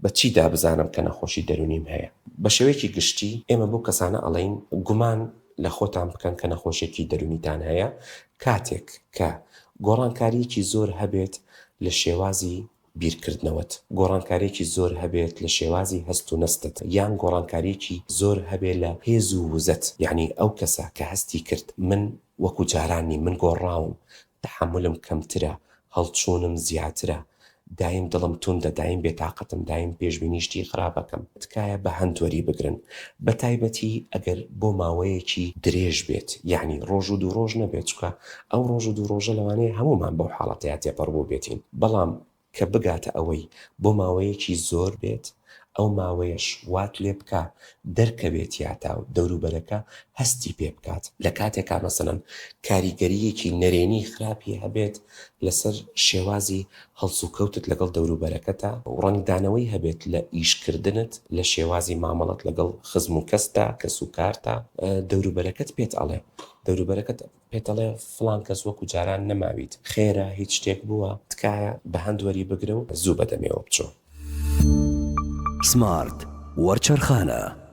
بە چیدا بزانم کە نەخۆشی دەرونیم هەیە. بە شێوەیەکی گشتی ئێمە بۆ کەسانە ئەڵێین گومان لە خۆتان بکەن کە نەخۆشێکی دەرونیتان هەیە کاتێک کە گۆڕانکاریەکی زۆر هەبێت لە شێوازی بیرکردنەوەت، گۆڕانکارێکی زۆر هەبێت لە شێوازی هەست و نەستت، یان گۆڕانکاریەکی زۆر هەبێت لە هێز و وزەت. یعنی ئەو کەسە کە هەستی کرد من وەکو جارانی من گۆڕاوم، تحملم کەمترە، هەڵچوونم زیاترە، دایم دڵم توندە، دایم بێتاقەتم، دایم پێشبینیشتی خراپەکەم، تکایە بە هەندوەری بگرن، بە تایبەتی ئەگەر بۆ ماوەیەکی درێژ بێت، یعنی ڕۆژ و دوو ڕۆژ نەبێت، چکە ئەو ڕۆژ و دوو ڕۆژە لەوانەیە هەمومان بەو حاڵەتەیە تێپەڕ بوو بێتین، بەڵام کە بگاتە ئەوەی بۆ ماوەیەکی زۆر بێت، ئەو ماوەیەش وات لێ بکە دەرکەوێت یاتا و دەوروبەرەکە هەستی پێ بکات. لە کاتێکا مەسەڵەن کاریگەریەکی نەرێنی خراپی هەبێت لەسەر شێوازی هەڵسوکەوتت لەگەڵ دەوروبەرەکەتە و ڕەنگدانەوەی هەبێت لە ئیشکردنت لە شێوازی مامەڵەت لەگەڵ خزم و کەستا کەس و کارتا، دەوروبەرەکەت پێت ئەڵێ، دەوروبەرەکەت پێتەڵێ فڵان کەس وەکو جاران نەماویت، خێرە هیچ شتێک بووە، تکایە بە هەندوەری بگرە و زوو بەدەمێەوە بچۆ. سمارت وەرچەرخانە.